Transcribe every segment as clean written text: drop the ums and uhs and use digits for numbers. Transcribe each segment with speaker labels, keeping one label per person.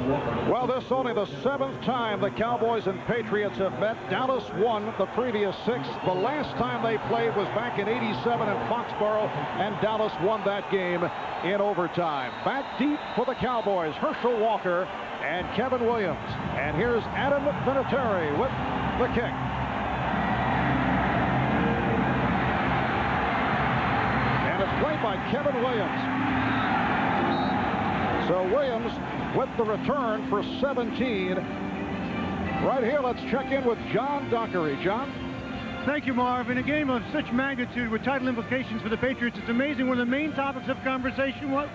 Speaker 1: Well, this is only the 7th time the Cowboys and Patriots have met. Dallas won the previous 6. The last time they played was back in '87 in Foxborough, and Dallas won that game in overtime. Back deep for the Cowboys, Herschel Walker and Kevin Williams. And here's Adam Vinatieri with the kick. And it's played by Kevin Williams. So Williams with the return for 17. Right here, let's check in with John Dockery. John?
Speaker 2: Thank you, Marv. In a game of such magnitude with title implications for the Patriots, it's amazing one of the main topics of conversation was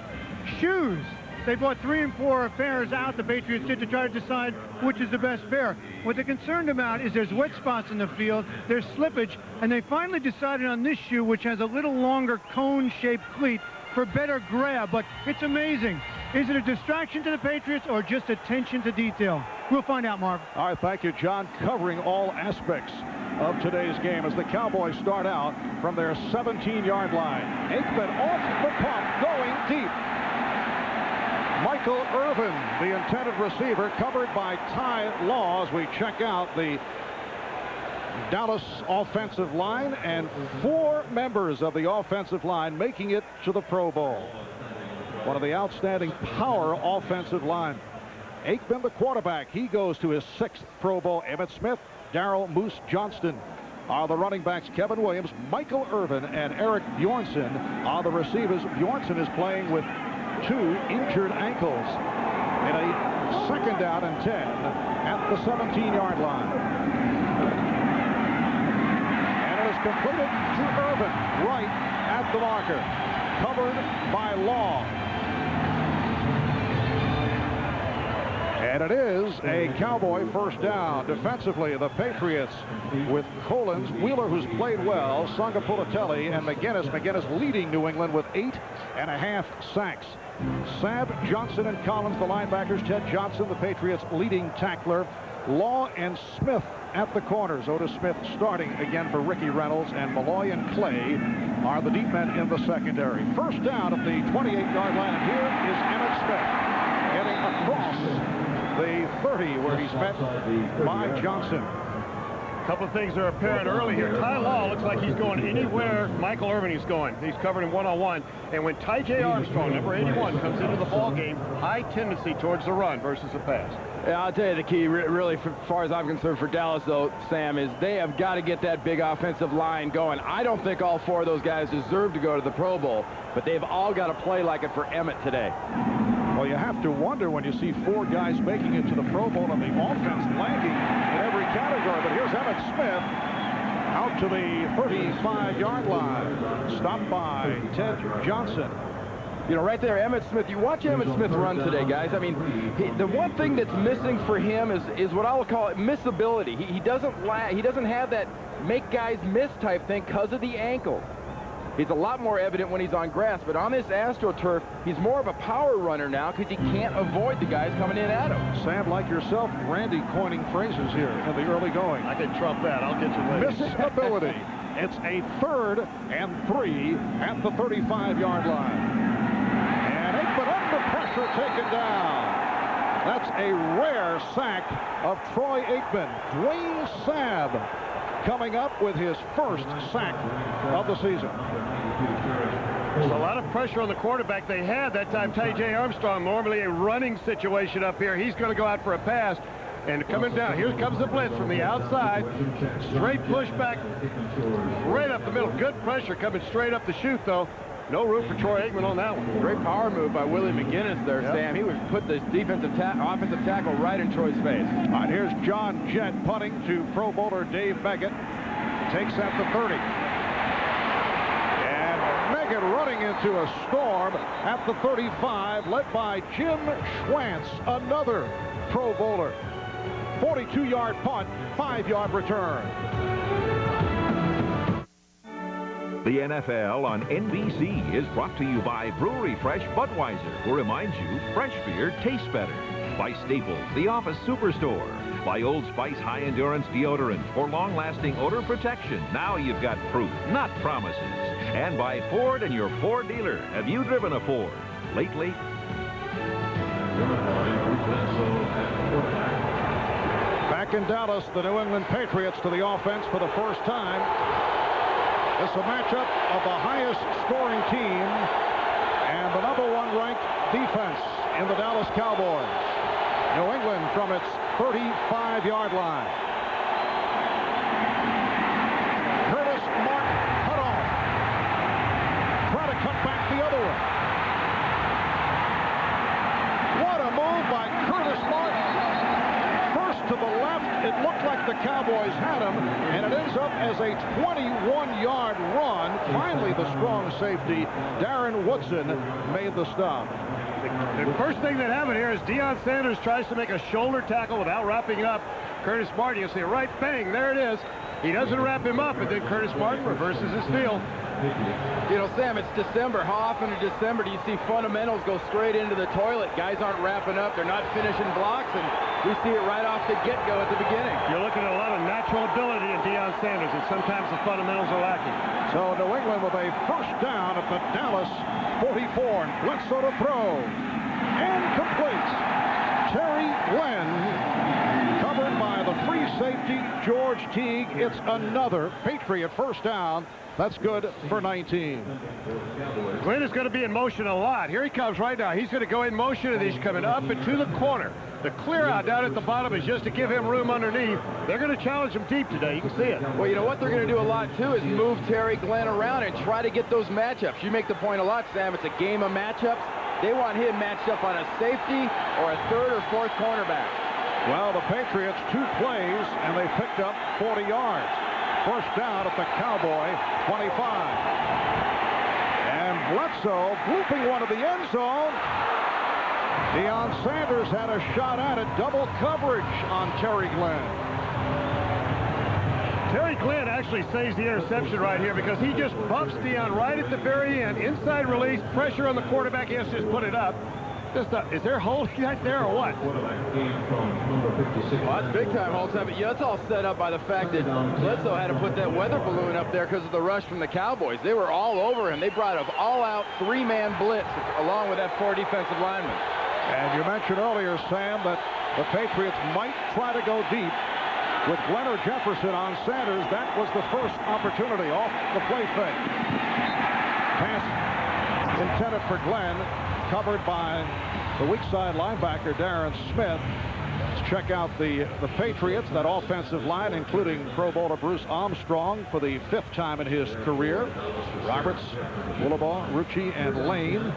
Speaker 2: shoes. They bought 3 and 4 pairs out, the Patriots did, to try to decide which is the best pair. What they're concerned about is there's wet spots in the field, there's slippage, and they finally decided on this shoe, which has a little longer cone-shaped cleat, for better grab. But it's amazing. Is it a distraction to the Patriots or just attention to detail? We'll find out, Marv.
Speaker 1: All right, thank you, John. Covering all aspects of today's game as the Cowboys start out from their 17-yard line. Aikman off the pump, going deep. Michael Irvin, the intended receiver, covered by Ty Law as we check out the Dallas offensive line, and 4 members of the offensive line making it to the Pro Bowl. One of the outstanding power offensive line. Aikman, the quarterback, he goes to his 6th Pro Bowl. Emmitt Smith, Darrell Moose Johnston are the running backs. Kevin Williams, Michael Irvin, and Eric Bjornsson are the receivers. Bjornsson is playing with 2 injured ankles in a 2nd down and 10 at the 17-yard line. And it is completed to Irvin right at the marker, covered by Law. And it is a Cowboy first down. Defensively, the Patriots with Collins, Wheeler, who's played well, Sangapulatelli, and McGinnis. McGinnis leading New England with 8.5 sacks. Sabb, Johnson, and Collins, the linebackers. Ted Johnson, the Patriots' leading tackler. Law and Smith at the corners. Otis Smith starting again for Ricky Reynolds, and Malloy and Clay are the deep men in the secondary. First down at the 28-yard line, and here is Emmitt Smith heading across the 30, where he's met by Johnson.
Speaker 3: A couple of things are apparent early here. Ty Law looks like he's going anywhere Michael Irvin is going. He's covered him one-on-one. And when Ty.J. Armstrong, number 81, comes into the ball game, high tendency towards the run versus the pass.
Speaker 4: Yeah, I'll tell you the key, really, as far as I'm concerned for Dallas, though, Sam, is they have got to get that big offensive line going. I don't think all 4 of those guys deserve to go to the Pro Bowl, but they've all got to play like it for Emmitt today.
Speaker 1: Well, you have to wonder when you see 4 guys making it to the Pro Bowl and the offense lagging in every category. But here's Emmitt Smith out to the 35-yard line, stopped by Ted Johnson.
Speaker 4: You know, right there, Emmitt Smith. You watch Emmitt Smith run today, guys. I mean, the one thing that's missing for him is what I would call missability. He doesn't have that make guys miss type thing because of the ankle. He's a lot more evident when he's on grass, but on this AstroTurf, he's more of a power runner now because he can't avoid the guys coming in at him.
Speaker 1: Sam, like yourself, Randy coining phrases here in the early going.
Speaker 3: I can trump that. I'll get you later.
Speaker 1: Missability. It's a 3rd and 3 at the 35-yard line. And Aikman under pressure taken down. That's a rare sack of Troy Aikman. Dwayne Sabb coming up with his 1st sack of the season.
Speaker 3: There's a lot of pressure on the quarterback. They had that time Ty.J. Armstrong, normally a running situation up here. He's going to go out for a pass. And coming down, here comes the blitz from the outside. Straight pushback right up the middle. Good pressure coming straight up the chute, though. No room for Troy Aikman on that one.
Speaker 4: Great power move by Willie McGinnis there, yep. Sam. He would put this offensive tackle right in Troy's face.
Speaker 1: All right, here's John Jett punting to Pro Bowler Dave Meggett. Takes at the 30. And Meggett running into a storm at the 35, led by Jim Schwantz, another Pro Bowler. 42-yard punt, 5-yard return.
Speaker 5: The NFL on NBC is brought to you by Brewery Fresh Budweiser, who reminds you fresh beer tastes better. By Staples, the office superstore. By Old Spice High Endurance Deodorant for long-lasting odor protection. Now you've got proof, not promises. And by Ford and your Ford dealer. Have you driven a Ford lately?
Speaker 1: Back in Dallas, the New England Patriots to the offense for the first time. It's a matchup of the highest scoring team and the #1 ranked defense in the Dallas Cowboys. New England from its 35-yard line. Curtis Martin cut off. Try to cut back the other way. What a move by Curtis Martin. First to the left, it looked like the Cowboys had him, and it ends up as a 21-yard run. Finally, the strong safety, Darren Woodson, made the stop.
Speaker 3: The first thing that happened here is Deion Sanders tries to make a shoulder tackle without wrapping up Curtis Martin. You'll see right, bang, there it is. He doesn't wrap him up, and then Curtis Martin reverses his field.
Speaker 4: You know, Sam, it's December. How often in December do you see fundamentals go straight into the toilet? Guys aren't wrapping up. They're not finishing blocks, and we see it right off the get-go at the beginning.
Speaker 3: You're looking at a lot of natural ability in Deion Sanders, and sometimes the fundamentals are lacking.
Speaker 1: So New England with a first down at the Dallas 44, and Bledsoe to throw. And completes. Terry Glenn covered by the free safety, George Teague. It's another Patriot first down. That's good for 19.
Speaker 3: Glenn is going to be in motion a lot. Here he comes right now. He's going to go in motion, and he's coming up into the corner. The clear out down at the bottom is just to give him room underneath. They're going to challenge him deep today. You can see it.
Speaker 4: Well, you know what they're going to do a lot, too, is move Terry Glenn around and try to get those matchups. You make the point a lot, Sam. It's a game of matchups. They want him matched up on a safety or a third or fourth cornerback.
Speaker 1: Well, the Patriots 2 plays, and they picked up 40 yards. First down at the Cowboy 25. And Bledsoe looping one to the end zone. Deion Sanders had a shot at it. Double coverage on Terry Glenn.
Speaker 3: Terry Glenn actually saves the interception right here because he just bumps Deion right at the very end. Inside release, pressure on the quarterback. He has to just put it up. Is there a hold right there or what?
Speaker 4: Well, that's big-time hold time. Yeah, it's all set up by the fact that Bledsoe had to put that weather balloon up there because of the rush from the Cowboys. They were all over him. They brought an all-out 3-man blitz along with that 4 defensive linemen.
Speaker 1: And you mentioned earlier, Sam, that the Patriots might try to go deep with Glenn or Jefferson on Sanders. That was the first opportunity off the play fake. Pass intended for Glenn, covered by the weak side linebacker, Darren Smith. Let's check out the Patriots, that offensive line, including Pro Bowler Bruce Armstrong for the 5th time in his career. Roberts, Woolabaugh, Rucci, and Lane.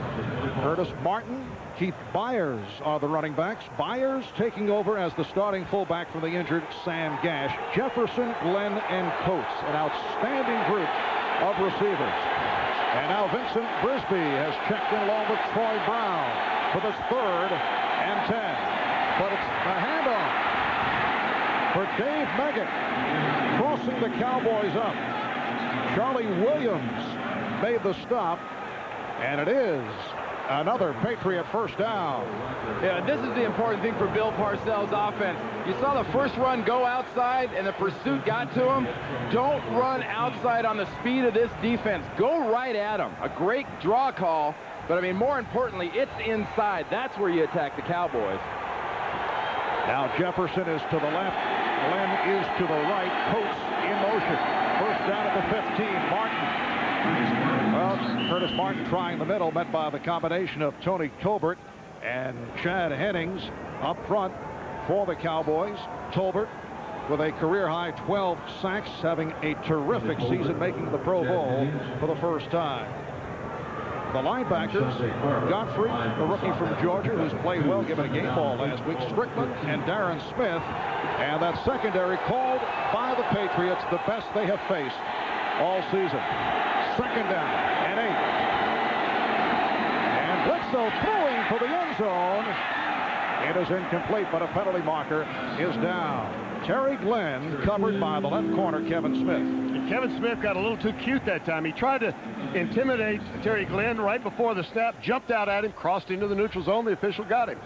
Speaker 1: Curtis Martin, Keith Byers are the running backs. Byers taking over as the starting fullback from the injured Sam Gash. Jefferson, Glenn, and Coates, an outstanding group of receivers. And now Vincent Brisby has checked in along with Troy Brown for this 3rd and 10. But it's a handoff for Dave Meggett, crossing the Cowboys up. Charlie Williams made the stop, and it is another Patriot first down.
Speaker 4: Yeah, this is the important thing for Bill Parcells' offense. You saw the first run go outside, and the pursuit got to him. Don't run outside on the speed of this defense. Go right at him. A great draw call, but, I mean, more importantly, it's inside. That's where you attack the Cowboys.
Speaker 1: Now Jefferson is to the left. Glenn is to the right. Coates in motion. First down at the 15. Martin. Well, Curtis Martin trying the middle, met by the combination of Tony Tolbert and Chad Hennings up front for the Cowboys. Tolbert with a career-high 12 sacks, having a terrific season, making the Pro Bowl for the first time. The linebackers, Godfrey, the rookie from Georgia, who's played well, given a game ball last week, Strickland and Darren Smith. And that secondary called by the Patriots the best they have faced all season. Second down and 8. And Bledsoe throwing for the end zone. It is incomplete, but a penalty marker is down. Terry Glenn covered by the left corner, Kevin Smith.
Speaker 3: And Kevin Smith got a little too cute that time. He tried to intimidate Terry Glenn right before the snap, jumped out at him, crossed into the neutral zone. The official got him.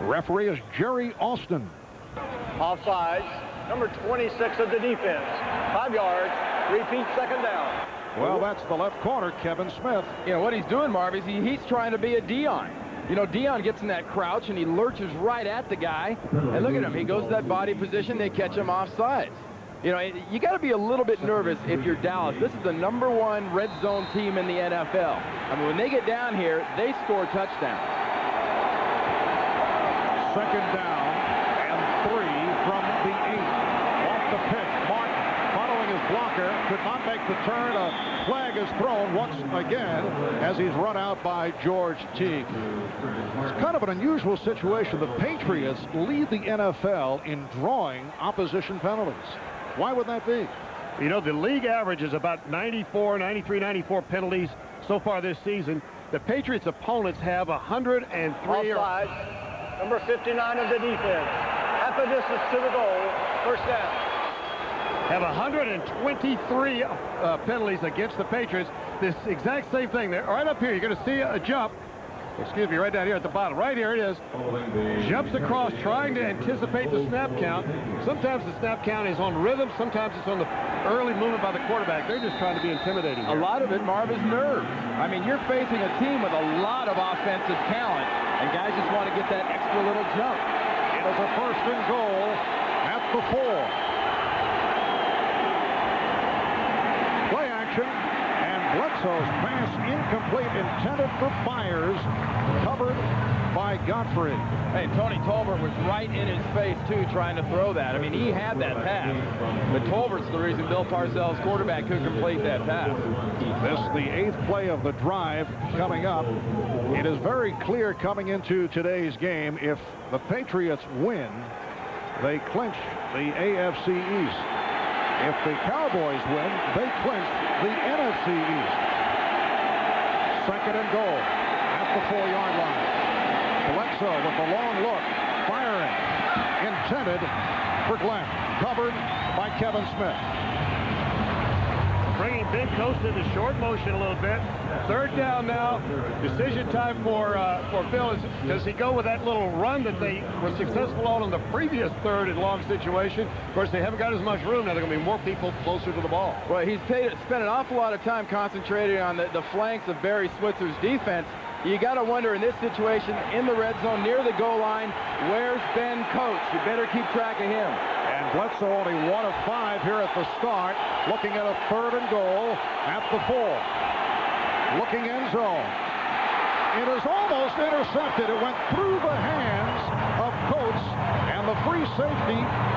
Speaker 1: Referee is Jerry Austin.
Speaker 6: Offsides, number 26 of the defense. 5 yards, repeat, second down.
Speaker 1: Well, that's the left corner, Kevin Smith.
Speaker 4: You know, what he's doing, Marv, is he's trying to be a Deion. You know, Dion gets in that crouch, and he lurches right at the guy. And look at him. He goes to that body position. They catch him offsides. You know, you got to be a little bit nervous if you're Dallas. This is the #1 red zone team in the NFL. I mean, when they get down here, they score touchdowns.
Speaker 1: 2nd down and 3 from the 8. Off the pitch, Martin following his blocker, could not make the turn. A flag is thrown once again as he's run out by George Teague. It's kind of an unusual situation. The Patriots lead the NFL in drawing opposition penalties. Why would that be?
Speaker 3: You know, the league average is about 94, 93, 94 penalties so far this season. The Patriots' opponents have 103.
Speaker 6: Offside. Number 59 of the defense. Half a distance to the goal. 1st down.
Speaker 3: Have 123 penalties against the Patriots. This exact same thing. Right up here, you're going to see a jump. Excuse me, right down here at the bottom. Right here it is. Jumps across, trying to anticipate the snap count. Sometimes the snap count is on rhythm. Sometimes it's on the early movement by the quarterback. They're just trying to be intimidating here.
Speaker 4: A lot of it, Marv, is nerves. I mean, you're facing a team with a lot of offensive talent, and guys just want to get that extra little jump.
Speaker 1: It is a 1st and goal at the 4. Play action. Bledsoe's pass incomplete, intended for Byers, covered by Godfrey.
Speaker 4: Hey, Tony Tolbert was right in his face, too, trying to throw that. I mean, he had that pass. But Tolbert's the reason Bill Parcells, quarterback, couldn't complete that pass.
Speaker 1: This is the 8th play of the drive coming up. It is very clear coming into today's game, if the Patriots win, they clinch the AFC East. If the Cowboys win, they clinch the NFC East. 2nd and goal at the 4-yard line. Bledsoe with a long look, firing, intended for Glenn, covered by Kevin Smith.
Speaker 3: Bringing Big Coast into short motion a little bit. 3rd down now. Decision time for Bill. Does he go with that little run that they were successful on in the previous 3rd and long situation? Of course, they haven't got as much room. Now there are going to be more people closer to the ball.
Speaker 4: Well, he's spent an awful lot of time concentrating on the flanks of Barry Switzer's defense. You got to wonder in this situation, in the red zone, near the goal line, where's Ben Coates? You better keep track of him.
Speaker 1: And Bledsoe only 1 of 5 here at the start. Looking at a 3rd and goal at the 4. Looking end zone. It is almost intercepted. It went through the hands of Coates, and the free safety,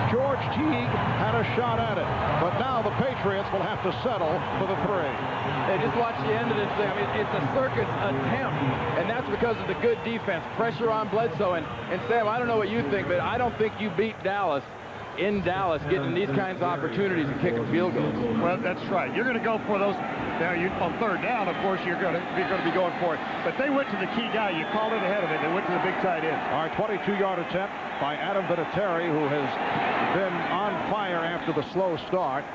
Speaker 1: George Teague, had a shot at it. But now the Patriots will have to settle for the 3.
Speaker 4: Hey, just watch the end of this thing. I mean, it's a circus attempt, and that's because of the good defense. Pressure on Bledsoe. And Sam, I don't know what you think, but I don't think you beat Dallas in Dallas getting these kinds of opportunities and kicking field goals.
Speaker 3: Well, that's right. You're going to go for those. Now, on 3rd down, of course, you're going to be going for it. But they went to the key guy. You called it ahead of it. They went to the big tight end.
Speaker 1: Our 22-yard attempt by Adam Vinatieri, who has been on fire after the slow start.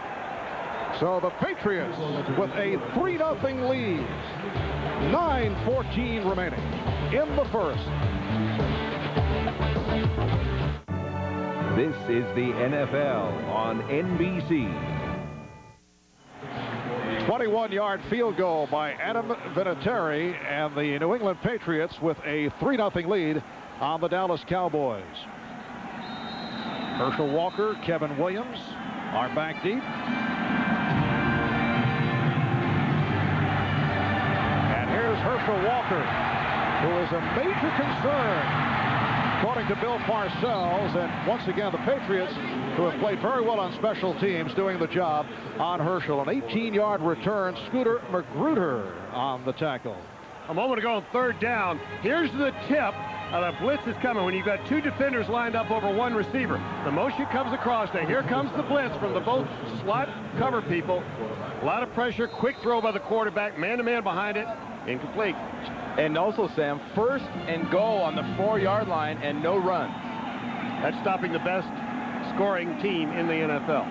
Speaker 1: So the Patriots with a 3-0 lead. 9:14 remaining in the 1st.
Speaker 5: This is the NFL on NBC.
Speaker 1: 21-yard field goal by Adam Vinatieri, and the New England Patriots with a 3-0 lead on the Dallas Cowboys. Herschel Walker, Kevin Williams are back deep. And here's Herschel Walker, who is a major concern, according to Bill Parcells. And once again, the Patriots, who have played very well on special teams, doing the job on Herschel. An 18-yard return. Scooter Magruder on the tackle.
Speaker 3: A moment ago on 3rd down. Here's the tip. The blitz is coming when you've got 2 defenders lined up over 1 receiver. The motion comes across. Now here comes the blitz from the both slot cover people. A lot of pressure. Quick throw by the quarterback. Man-to-man behind it. Incomplete.
Speaker 4: And also, Sam, 1st and goal on the 4-yard line and no run.
Speaker 3: That's stopping the best scoring team in the NFL.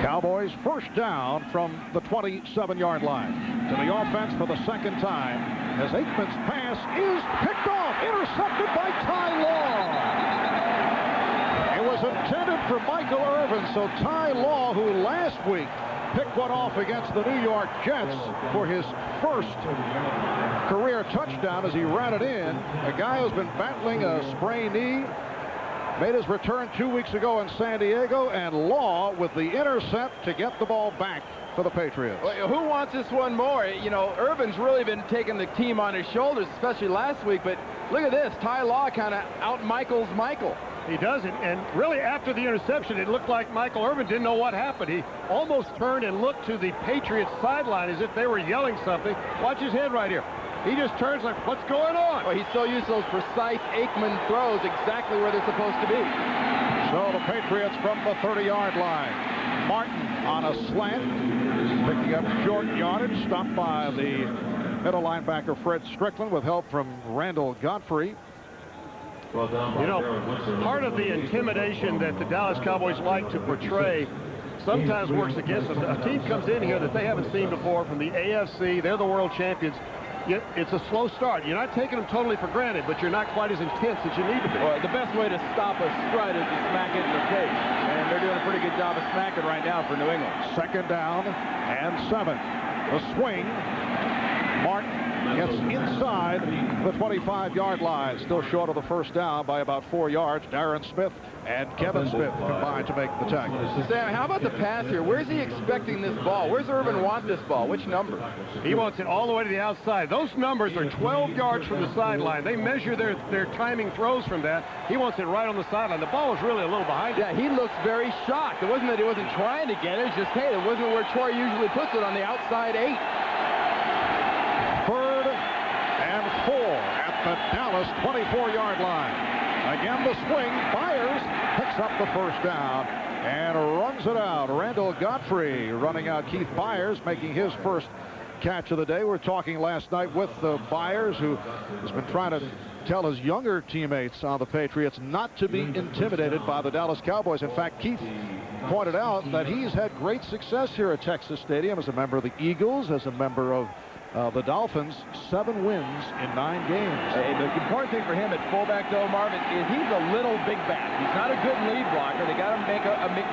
Speaker 1: Cowboys 1st down from the 27-yard line. To the offense for the 2nd time, as Aikman's pass is picked off, intercepted by Ty Law. It was intended for Michael Irvin, so Ty Law, who last week picked one off against the New York Jets for his first career touchdown as he ran it in. A guy who's been battling a sprained knee. Made his return 2 weeks ago in San Diego, and Law with the intercept to get the ball back for the Patriots.
Speaker 4: Well, who wants this one more? You know, Urban's really been taking the team on his shoulders, especially last week, but look at this. Ty Law kind of out-Michaels Michael.
Speaker 3: He doesn't, and really after the interception, it looked like Michael Irvin didn't know what happened. He almost turned and looked to the Patriots sideline as if they were yelling something. Watch his head right here. He just turns like, what's going on?
Speaker 4: Well, he's so used to those precise Aikman throws exactly where they're supposed to be.
Speaker 1: So the Patriots from the 30-yard line. Martin on a slant, picking up short yardage, stopped by the middle linebacker Fred Strickland with help from Randall Godfrey.
Speaker 3: You know, part of the intimidation that the Dallas Cowboys like to portray sometimes works against them. A team comes in here that they haven't seen before from the AFC. They're the world champions. It's a slow start. You're not taking them totally for granted, but you're not quite as intense as you need to be.
Speaker 4: Well, the best way to stop a strut is to smack it in the face. And they're doing a pretty good job of smacking right now for New England.
Speaker 1: Second down and 7. The swing. Martin gets inside the 25-yard line. Still short of the first down by about 4 yards. Darren Smith and Kevin Smith combined to make the tackle.
Speaker 4: Sam, how about the pass here? Where's he expecting this ball? Where's Urban want this ball? Which number?
Speaker 3: He wants it all the way to the outside. Those numbers are 12 yards from the sideline. They measure their timing throws from that. He wants it right on the sideline. The ball was really a little behind him.
Speaker 4: Yeah, he looks very shocked. It wasn't that he wasn't trying to get it. It's just, hey, it wasn't where Troy usually puts it on the outside 8.
Speaker 1: Third and 4 at the Dallas 24-yard line. Again, the swing. Byers picks up the first down and runs it out. Randall Godfrey running out Keith Byers, making his first catch of the day. We were talking last night with Byers, who has been trying to tell his younger teammates on the Patriots not to be intimidated by the Dallas Cowboys. In fact, Keith pointed out that he's had great success here at Texas Stadium as a member of the Eagles, as a member of the Dolphins. 7 wins in 9 games.
Speaker 4: Hey, the important thing for him at fullback, though, Marvin, is he's a little big back. He's not a good lead blocker. They got to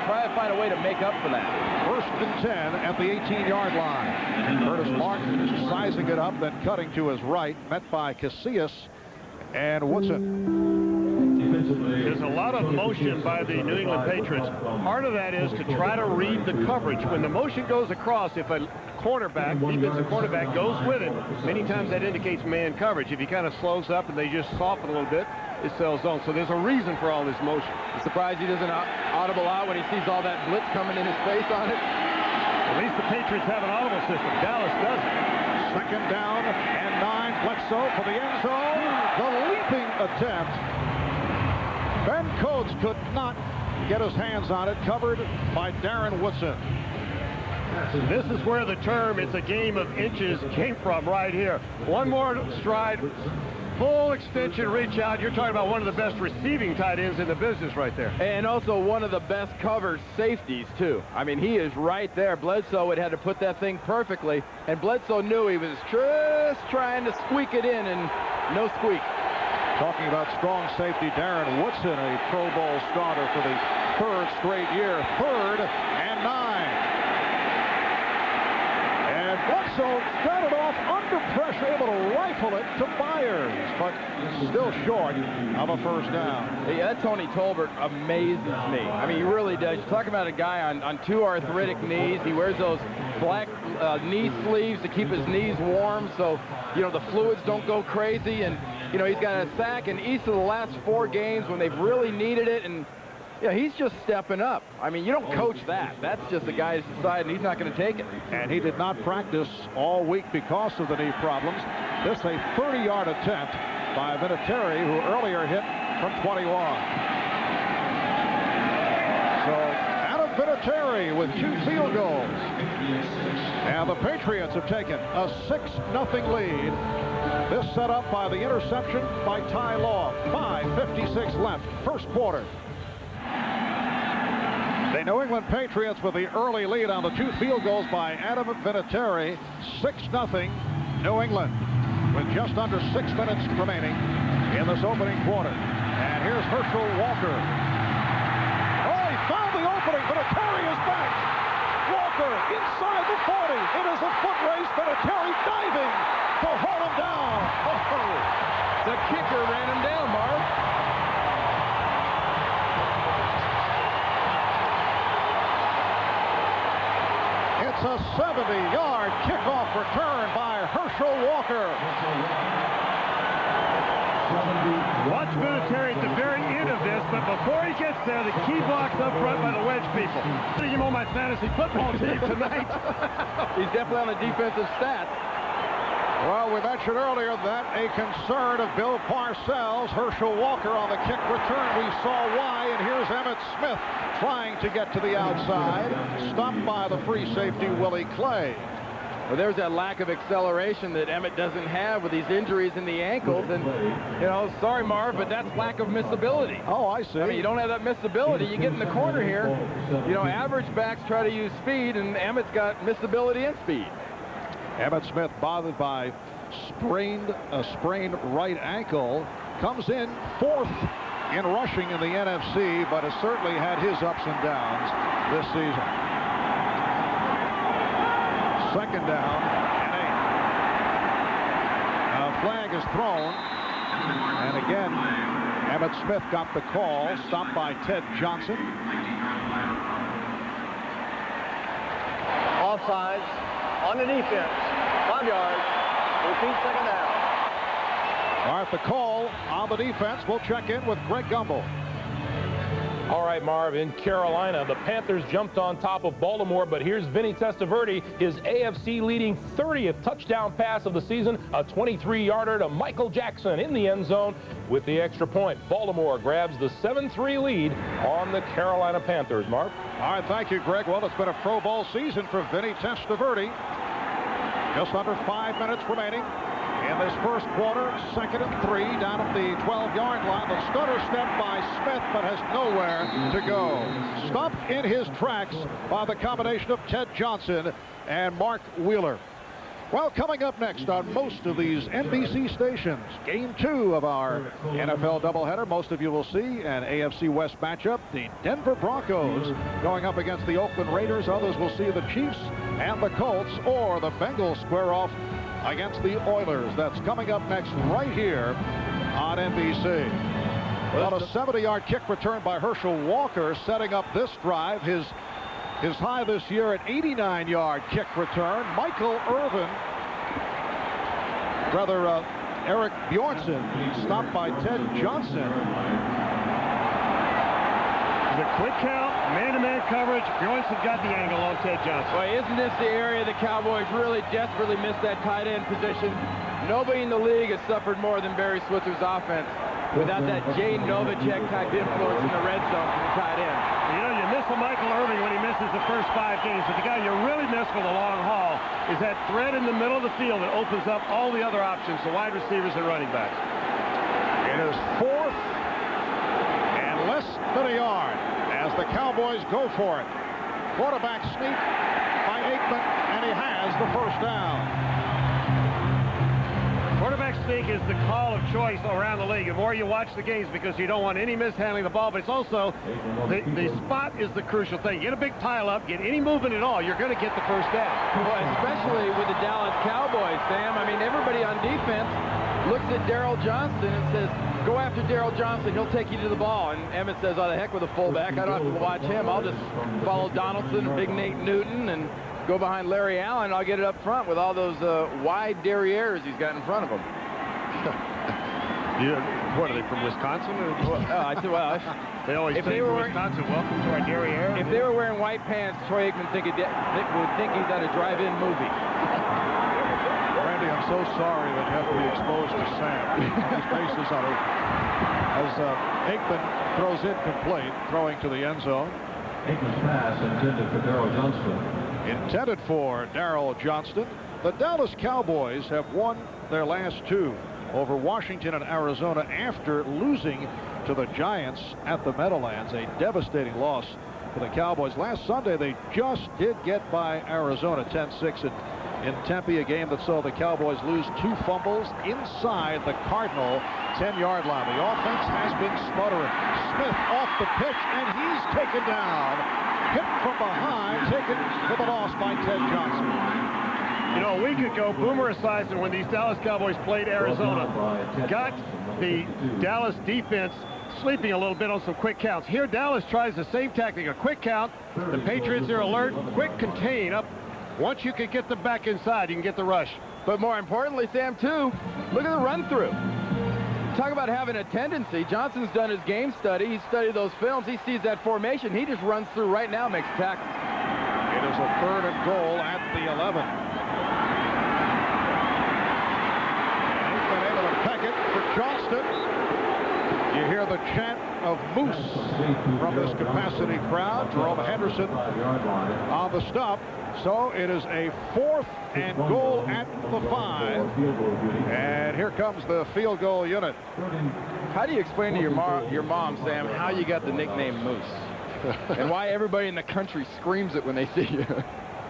Speaker 4: try to find a way to make up for that.
Speaker 1: First and 10 at the 18-yard line. Curtis Martin sizing it up, then cutting to his right, met by Casillas and Woodson.
Speaker 3: There's a lot of motion by the New England Patriots. Part of that is to try to read the coverage. When the motion goes across, if a defensive quarterback goes with it, many times that indicates man coverage. If he kind of slows up and they just soften a little bit, it sells zone. So there's a reason for all this motion.
Speaker 4: I'm surprised he doesn't audible out when he sees all that blitz coming in his face on it.
Speaker 3: At least the Patriots have an audible system. Dallas doesn't.
Speaker 1: Second down and 9. Bledsoe for the end zone. The leaping attempt. Ben Coates could not get his hands on it, covered by Darren Woodson.
Speaker 3: This is where the term "it's a game of inches" came from right here. One more stride, full extension, reach out. You're talking about one of the best receiving tight ends in the business right there.
Speaker 4: And also one of the best covered safeties, too. I mean, he is right there. Bledsoe had to put that thing perfectly, and Bledsoe knew he was just trying to squeak it in, and no squeak.
Speaker 1: Talking about strong safety, Darren Woodson, a Pro Bowl starter for the 3rd straight year. 3rd and 9. And Bledsoe started off under pressure, able to rifle it to Byers, but still short of a first down.
Speaker 4: Yeah, that Tony Tolbert amazes me. I mean, he really does. You talk about a guy on 2 arthritic knees. He wears those black knee sleeves to keep his knees warm so, you know, the fluids don't go crazy. And, you know, he's got a sack in each of the last 4 games when they've really needed it. And, yeah, he's just stepping up. I mean, you don't coach that. That's just the guy's deciding he's not going to take it.
Speaker 1: And he did not practice all week because of the knee problems. This a 30-yard attempt by Vinatieri, who earlier hit from 21. So Adam Vinatieri with 2 field goals. And the Patriots have taken a 6-0 lead. This set up by the interception by Ty Law. 5:56 left, first quarter. The New England Patriots with the early lead on the 2 field goals by Adam Vinatieri. 6-0 New England with just under 6 minutes remaining in this opening quarter. And here's Herschel Walker. Oh, he found the opening. Vinatieri is back. Walker Walker inside the 40. It is a foot race. Vinatieri diving to hold him down. Oh.
Speaker 4: The kicker ran him down, Marv.
Speaker 1: It's a 70-yard kickoff return by Herschel Walker.
Speaker 3: Watch Vinatieri at the very end of this, but before he gets there, the key block's up front by the wedge people. I'm putting him on my fantasy football team tonight.
Speaker 4: He's definitely on the defensive stats.
Speaker 1: Well, we mentioned earlier that a concern of Bill Parcells, Herschel Walker on the kick return. We saw why, and here's Emmitt Smith trying to get to the outside, stopped by the free safety, Willie Clay.
Speaker 4: Well, there's that lack of acceleration that Emmitt doesn't have with these injuries in the ankles. And, you know, sorry, Marv, but that's lack of missability.
Speaker 1: Oh, I see.
Speaker 4: I mean, you don't have that missability. You get in the corner here. You know, average backs try to use speed, and Emmitt's got missability and speed.
Speaker 1: Emmitt Smith, bothered by a sprained right ankle, comes in fourth in rushing in the NFC, but has certainly had his ups and downs this season. Second down and 8. A flag is thrown, and again, Emmitt Smith got the call, stopped by Ted Johnson.
Speaker 6: Offsides on the defense. 5 yards. Repeat second down.
Speaker 1: All right, the call on the defense. We'll check in with Greg Gumbel.
Speaker 7: All right, Marv, in Carolina, the Panthers jumped on top of Baltimore, but here's Vinny Testaverde, his AFC leading 30th touchdown pass of the season, a 23-yarder to Michael Jackson in the end zone with the extra point. Baltimore grabs the 7-3 lead on the Carolina Panthers. Marv?
Speaker 1: All right, thank you, Greg. Well, it's been a Pro Bowl season for Vinny Testaverde. Just under 5 minutes remaining in this first quarter. 2nd and 3 down at the 12-yard line. The stutter step by Smith, but has nowhere to go. Stopped in his tracks by the combination of Ted Johnson and Mark Wheeler. Well, coming up next on most of these NBC stations, Game 2 of our NFL doubleheader. Most of you will see an AFC West matchup. The Denver Broncos going up against the Oakland Raiders. Others will see the Chiefs and the Colts, or the Bengals square off against the Oilers. That's coming up next right here on NBC. Well, a 70-yard kick return by Herschel Walker setting up this drive. His high this year at 89-yard kick return. Eric Bjornsson stopped by Ted Johnson.
Speaker 3: The quick count, man-to-man coverage. Bjornsson got the angle on Ted Johnson.
Speaker 4: Boy, isn't this the area the Cowboys really desperately miss that tight end position? Nobody in the league has suffered more than Barry Switzer's offense without that Jay Novacek type influence in the red zone from the tight end.
Speaker 3: You know, you miss a Michael Irving when he misses the first 5 games, but the guy you really miss for the long haul is that thread in the middle of the field that opens up all the other options, the wide receivers and running backs.
Speaker 1: It is 4th and less than a yard as the Cowboys go for it. Quarterback sneak by Aikman, and he has the first down.
Speaker 3: Quarterback sneak is the call of choice around the league. The more you watch the games, because you don't want any mishandling the ball, but it's also the spot is the crucial thing. Get a big pile up, get any movement at all, you're going to get the first down.
Speaker 4: Well, especially with the Dallas Cowboys, Sam. I mean, everybody on defense looks at Darryl Johnston and says, go after Darryl Johnston, he'll take you to the ball. And Emmitt says, oh, the heck with a fullback, I don't have to watch him. I'll just follow Donaldson and Big Nate Newton and go behind Larry Allen, and I'll get it up front with all those wide derrieres he's got in front of him.
Speaker 3: What are they, from Wisconsin? Or? They always say from Wisconsin, welcome to our derriere.
Speaker 4: If they were wearing white pants, Troy Aikman would think he's at a drive-in movie.
Speaker 1: Randy, I'm so sorry that you have to be exposed to Sam. His face is on it. As Aikman throws incomplete, throwing to the end zone.
Speaker 8: Aikman's pass intended for Darryl Johnston.
Speaker 1: Intended for Darryl Johnston. The Dallas Cowboys have won their last 2 over Washington and Arizona after losing to the Giants at the Meadowlands. A devastating loss for the Cowboys. Last Sunday, they just did get by Arizona 10-6 in Tempe, a game that saw the Cowboys lose 2 fumbles inside the Cardinal 10-yard line. The offense has been sputtering. Smith off the pitch, and he's taken down hit from behind, taken for the loss by Ted Johnson.
Speaker 3: You know, a week ago, Boomer Esiason, when these Dallas Cowboys played Arizona, got the Dallas defense sleeping a little bit on some quick counts. Here, Dallas tries the same tactic, a quick count. The Patriots are alert, quick contain up. Once you can get them back inside, you can get the rush.
Speaker 4: But more importantly, Sam, too, look at the run-through. Talk about having a tendency. Johnson's done his game study. He's studied those films. He sees that formation. He just runs through right now, makes a tackle.
Speaker 1: It is a 3rd and goal at the 11. He's been able to peck it for Johnston. You hear the chant of Moose from this capacity crowd. Jerome Henderson on the stop. So it is a 4th and goal at the 5. And here comes the field goal unit.
Speaker 4: How do you explain to your mom, Sam, how you got the nickname Moose? And why everybody in the country screams it when they see you?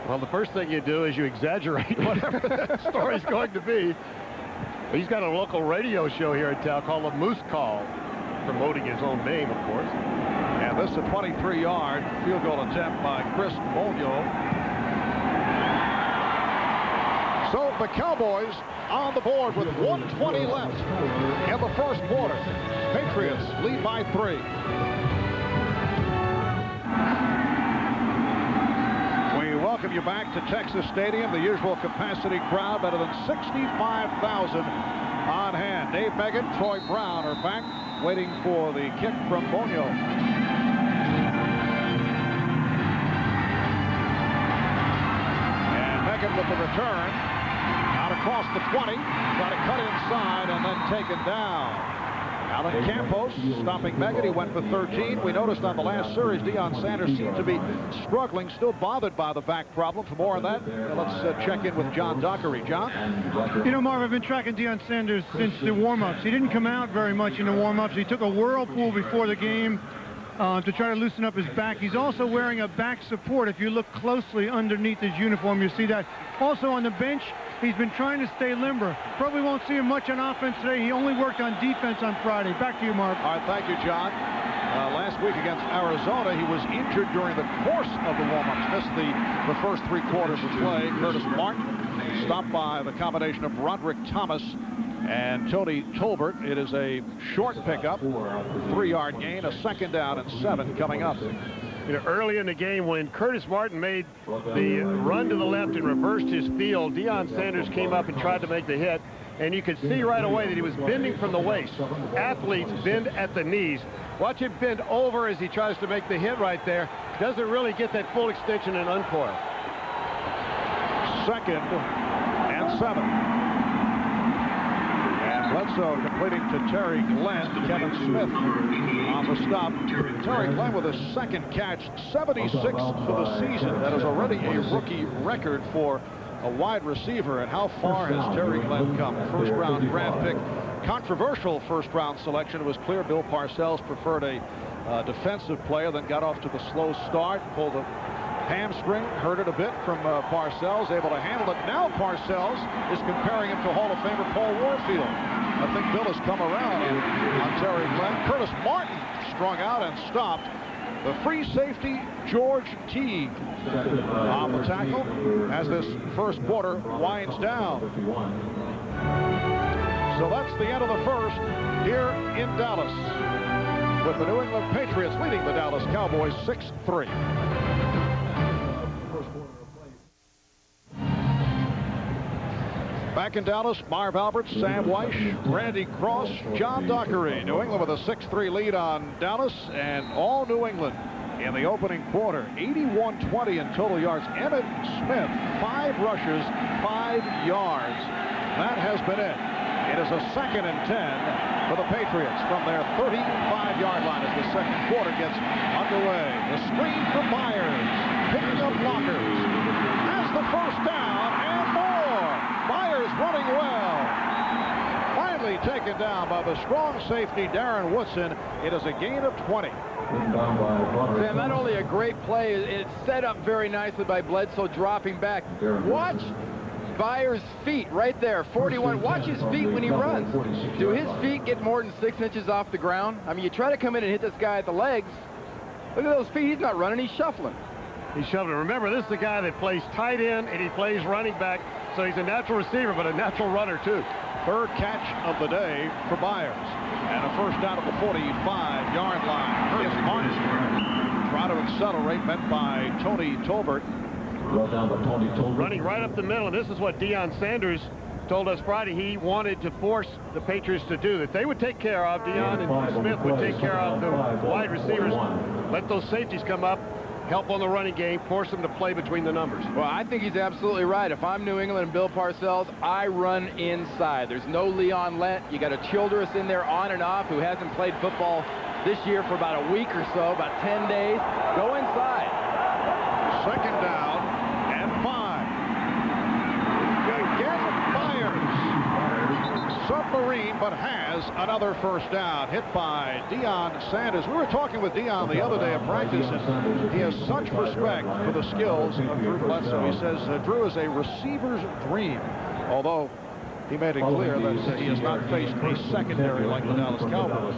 Speaker 3: Well, the first thing you do is you exaggerate whatever that story's going to be. He's got a local radio show here in town called the Moose Call, promoting his own name, of course.
Speaker 1: And this is a 23-yard field goal attempt by Chris Monio. So the Cowboys on the board with 1:20 left in the first quarter. Patriots lead by 3. We welcome you back to Texas Stadium. The usual capacity crowd, better than 65,000 on hand. Dave Meggett, Troy Brown are back waiting for the kick from Monio. And Meggett with the return. Across the 20, trying to cut inside and then taken down. Alan Campos stopping Meggett. He went for 13. We noticed on the last series, Deion Sanders seemed to be struggling, still bothered by the back problem. For more on that, let's check in with John Dockery. John?
Speaker 2: You know, Marv, I've been tracking Deion Sanders since the warm-ups. He didn't come out very much in the warm-ups. He took a whirlpool before the game to try to loosen up his back. He's also wearing a back support. If you look closely underneath his uniform, you see that. Also on the bench, he's been trying to stay limber. Probably won't see him much on offense today. He only worked on defense on Friday. Back to you, Marv.
Speaker 1: All right, thank you, John. Last week against Arizona, he was injured during the course of the warm-ups. Missed the first 3 quarters of play. Curtis Martin stopped by the combination of Roderick Thomas and Tony Tolbert. It is a short pickup, 3-yard gain, a 2nd down and 7 coming up.
Speaker 3: You know, early in the game when Curtis Martin made the run to the left and reversed his field, Deion Sanders came up and tried to make the hit, and you could see right away that he was bending from the waist. Athletes bend at the knees. Watch him bend over as he tries to make the hit right there. Doesn't really get that full extension and uncoil.
Speaker 1: 2nd and 7. Bledsoe completing to Terry Glenn. Kevin Smith on the stop. Terry Glenn with his 2nd catch, 76 for the season. That is already a rookie record for a wide receiver. And how far has Terry Glenn come? First-round draft pick. Controversial first-round selection. It was clear Bill Parcells preferred a defensive player, then got off to the slow start, pulled a hamstring, hurt it a bit from Parcells, able to handle it. Now Parcells is comparing him to Hall of Famer Paul Warfield. I think Bill has come around on Terry Glenn. Curtis Martin strung out and stopped. The free safety, George Teague, on the tackle as this first quarter winds down. So that's the end of the first here in Dallas, with the New England Patriots leading the Dallas Cowboys 6-3. Back in Dallas, Marv Albert, Sam Wyche, Randy Cross, John Dockery. New England with a 6-3 lead on Dallas, and all New England in the opening quarter. 81-20 in total yards. Emmitt Smith, 5 rushes, 5 yards. That has been it. It is a 2nd and 10 for the Patriots from their 35-yard line as the second quarter gets underway. The screen from Myers, picking up blockers. That's the first down and more. Myers running well. Finally taken down by the strong safety, Darren Woodson. It is a gain of 20.
Speaker 4: Sam, not only a great play, it's set up very nicely by Bledsoe dropping back. Watch Byers' feet right there, 41. Watch his feet when he runs. Do his feet get more than 6 inches off the ground? I mean, you try to come in and hit this guy at the legs. Look at those feet. He's not running, he's shuffling.
Speaker 3: He's shoving it. Remember, this is the guy that plays tight end and he plays running back, so he's a natural receiver, but a natural runner, too.
Speaker 1: Third catch of the day for Byers. And a first down at the 45-yard line. Curtis Martin trying to accelerate, met by Tony Tolbert.
Speaker 3: Running right up the middle, and this is what Deion Sanders told us Friday he wanted to force the Patriots to do, that they would take care of, Deion and Smith would take care of the wide receivers, let those safeties come up, help on the running game, force them to play between the numbers.
Speaker 4: Well, I think he's absolutely right. If I'm New England and Bill Parcells, I run inside. There's no Leon Lent. You got a Childress in there on and off who hasn't played football this year for about a week or so, about 10 days. Go inside.
Speaker 1: Second down and 5. Again, Byers. Submarine, but has another first down. Hit by Deion Sanders. We were talking with Deion the other day at practice, and he has such respect for the skills of Drew Bledsoe. He says Drew is a receiver's dream, although he made it clear that he has not faced a secondary like the Dallas Cowboys.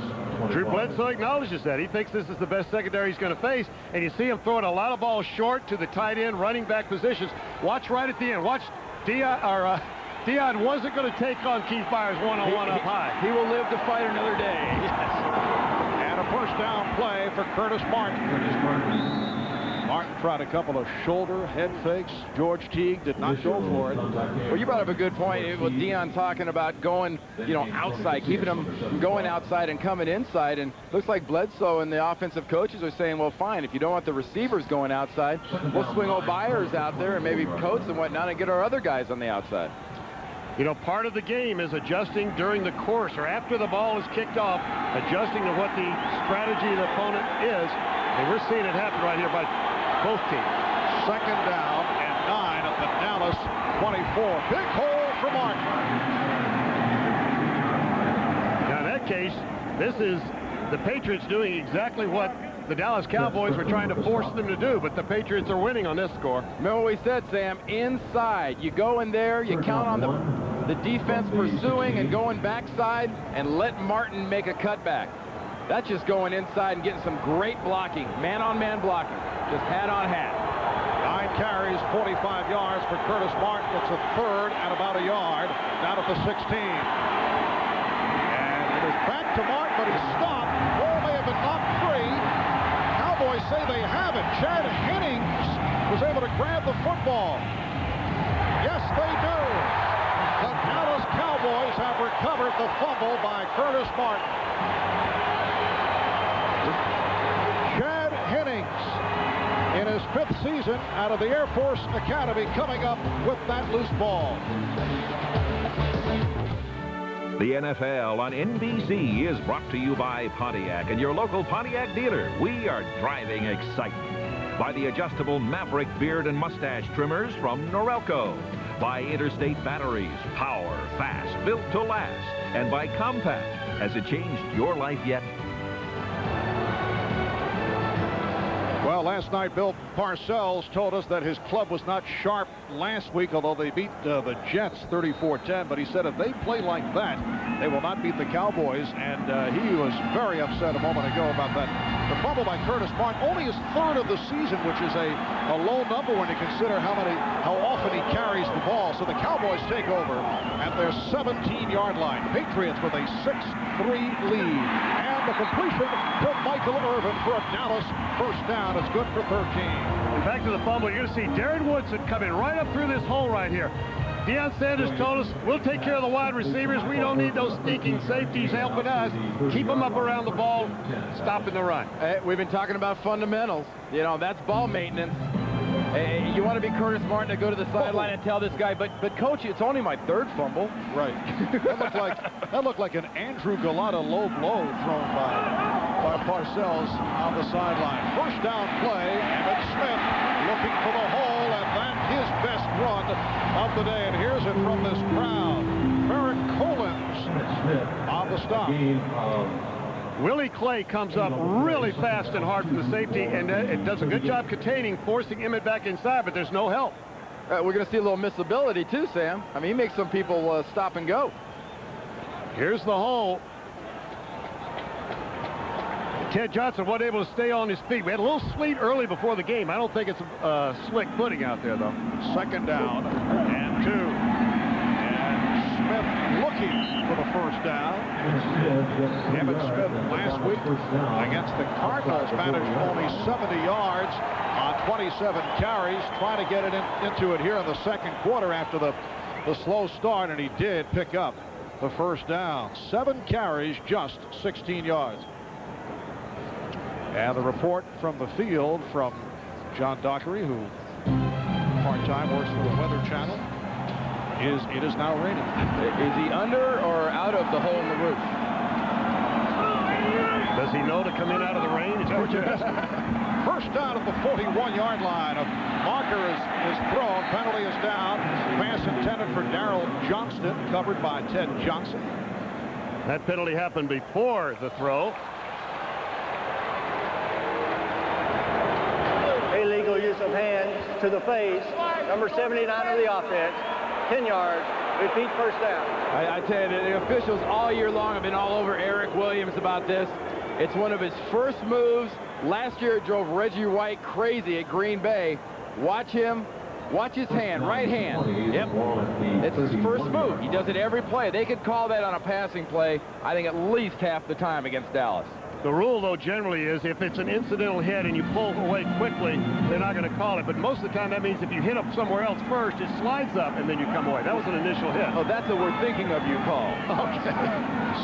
Speaker 3: Drew Bledsoe acknowledges that. He thinks this is the best secondary he's going to face, and you see him throwing a lot of balls short to the tight end, running back positions. Watch right at the end. Watch Deion wasn't going to take on Keith Byers one-on-one up high.
Speaker 4: He will live to fight another day. Yes.
Speaker 1: And a first down play for Curtis Martin. Martin tried a couple of shoulder head fakes. George Teague did not go for it.
Speaker 4: Well, you brought up a good point with Deion talking about going, outside, keeping him from going outside and coming inside. And looks like Bledsoe and the offensive coaches are saying, well, fine, if you don't want the receivers going outside, we'll swing old Byers out there and maybe Coates and whatnot and get our other guys on the outside.
Speaker 3: Part of the game is adjusting during the course or after the ball is kicked off, adjusting to what the strategy of the opponent is. And we're seeing it happen right here by both teams.
Speaker 1: Second down and 9 at the Dallas 24. Big hole for Martin.
Speaker 3: Now in that case, this is the Patriots doing exactly what the Dallas Cowboys were trying to force them to do, but the Patriots are winning on this score.
Speaker 4: Remember what we said, Sam, inside. You go in there, you count on the defense pursuing and going backside and let Martin make a cutback. That's just going inside and getting some great blocking, man-on-man blocking, just hat-on-hat.
Speaker 1: 9 carries, 45 yards for Curtis Martin. It's a third and about a yard down at the 16. And it is back to Martin, but he's stopped. Ball may have been knocked free. Cowboys say they have it. Chad Hennings was able to grab the football. Yes, they do. The Dallas Cowboys have recovered the fumble by Curtis Martin. Chad Hennings, in his 5th season out of the Air Force Academy, coming up with that loose ball.
Speaker 5: The NFL on NBC is brought to you by Pontiac and your local Pontiac dealer. We are driving excitement. By the adjustable Maverick beard and mustache trimmers from Norelco. By Interstate Batteries, power, fast, built to last. And by Compact. Has it changed your life yet?
Speaker 1: Well, last night, Bill Parcells told us that his club was not sharp last week, although they beat the Jets 34-10. But he said if they play like that, they will not beat the Cowboys. And he was very upset a moment ago about that. The fumble by Curtis Martin, only his 3rd of the season, which is a low number when you consider how often he carries the ball. So the Cowboys take over at their 17-yard line. Patriots with a 6-3 lead. And the completion to Michael Irvin for a Dallas first down. It's good for 13.
Speaker 3: And back to the fumble, you're going to see Darren Woodson coming right up through this hole right here. Deion Sanders told us, we'll take care of the wide receivers. We don't need those sneaking safeties helping us. Keep them up around the ball, stopping the run.
Speaker 4: Hey, we've been talking about fundamentals. That's ball maintenance. Hey, you want to be Curtis Martin to go to the sideline and tell this guy, but coach, it's only my 3rd fumble.
Speaker 1: Right. That looked like an Andrew Galata low blow thrown by Parcells on the sideline. First down play, Emmitt Smith looking for the hole, and that's his best run of the day. And here's it from this crowd. Merrick Collins on the stop.
Speaker 3: Willie Clay comes up really fast and hard from the safety, and it does a good job containing, forcing Emmitt back inside, but there's no help.
Speaker 4: We're going to see a little missability too, Sam. I mean, he makes some people stop and go.
Speaker 3: Here's the hole. Ted Johnson wasn't able to stay on his feet. We had a little sleet early before the game. I don't think it's slick footing out there, though.
Speaker 1: Second down and 2. And Smith looking for the first down. Emmitt Smith last week against the Cardinals managed only 70 yards on 27 carries. Trying to get it into it here in the second quarter after the slow start, and he did pick up the first down. 7 carries, just 16 yards. And the report from the field from John Dockery, who part-time works for the Weather Channel, is it is now raining.
Speaker 4: Is he under or out of the hole in the roof?
Speaker 3: Does he know to come in out of the rain? Is that what you're asking?
Speaker 1: First down at the 41-yard line. A marker is thrown. Penalty is down. Pass intended for Darrell Johnston, covered by Ted Johnson.
Speaker 3: That penalty happened before the throw.
Speaker 6: Illegal use of hands to the face. Number 79 of the offense. 10 yards. Repeat first down.
Speaker 4: I tell you, the officials all year long have been all over Eric Williams about this. It's one of his first moves. Last year it drove Reggie White crazy at Green Bay. Watch him. Watch his hand, right hand. Yep. It's his first move. He does it every play. They could call that on a passing play, I think, at least half the time against Dallas.
Speaker 3: The rule, though, generally is if it's an incidental hit and you pull away quickly, they're not going to call it. But most of the time, that means if you hit up somewhere else first, it slides up and then you come away. That was an initial hit.
Speaker 4: Oh, that's what we're thinking of, you call.
Speaker 1: Okay.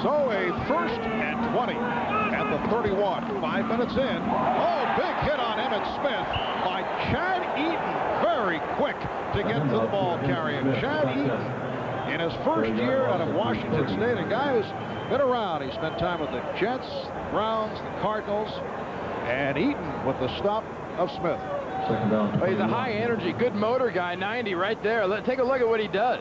Speaker 1: So a first and 20 at the 31. 5 minutes in. Oh, big hit on Emmitt Smith by Chad Eaton. Very quick to get to the ball carrier. Chad Eaton, in his first year out of Washington State, a guy who's been around. He spent time with the Jets, Browns, the Cardinals, and Eaton with the stop of Smith.
Speaker 4: Well, he's a high energy, good motor guy, 90 right there. Take a look at what he does.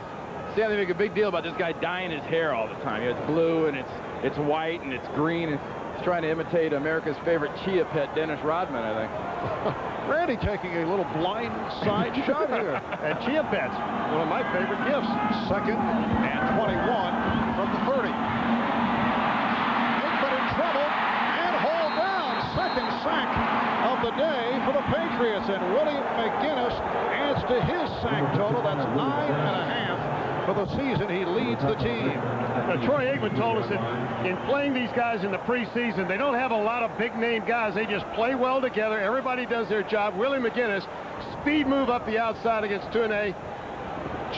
Speaker 4: See how they make a big deal about this guy dyeing his hair all the time. It's blue and it's white and it's green. And he's trying to imitate America's favorite chia pet, Dennis Rodman, I think.
Speaker 1: Randy taking a little blind side shot here.
Speaker 3: And chia pets, one of my favorite gifts.
Speaker 1: Second and 21 from the 30. But in trouble and hauled down. Second sack of the day for the Patriots, and Willie McGinnis adds to his sack total. That's 9.5 for the season. He leads the team.
Speaker 3: Now, Troy Aikman told us that in playing these guys in the preseason, they don't have a lot of big-name guys. They just play well together. Everybody does their job. Willie McGinnis, speed move up the outside against Tunney,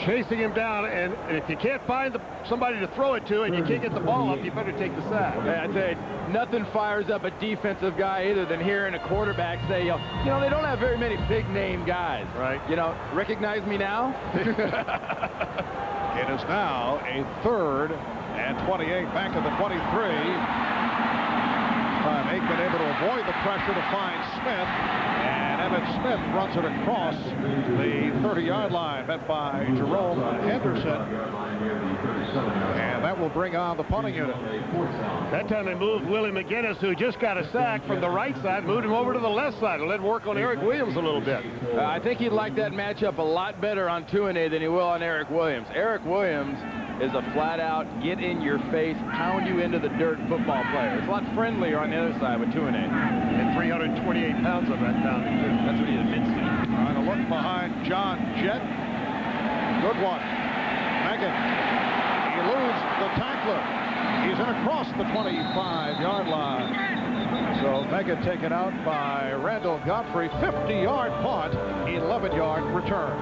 Speaker 3: chasing him down, and if you can't find somebody to throw it to and you can't get the ball up, you better take the sack.
Speaker 4: I tell you, nothing fires up a defensive guy either than hearing a quarterback say, you know, they don't have very many big-name guys.
Speaker 3: Right.
Speaker 4: You know, recognize me now?
Speaker 1: It is now a third and 28 back of the 23. Aikman able to avoid the pressure to find Smith, and Emmitt Smith runs it across the 30-yard line, met by Jerome Henderson, and that will bring on the punting unit.
Speaker 3: That time they moved Willie McGinnis, who just got a sack from the right side, moved him over to the left side and let him work on Eric Williams a little bit.
Speaker 4: I think he'd like that matchup a lot better on Tunney than he will on Eric Williams. Eric Williams is a flat-out, get-in-your-face, pound-you-into-the-dirt football player. It's a lot friendlier on the other side with Tunney.
Speaker 3: And 328 pounds of that pounding, too.
Speaker 4: That's what he admits to.
Speaker 1: Trying to look behind John Jett. Good one. Megan. He eludes the tackler. He's in across the 25-yard line. So Megan taken out by Randall Godfrey. 50-yard punt, 11-yard return.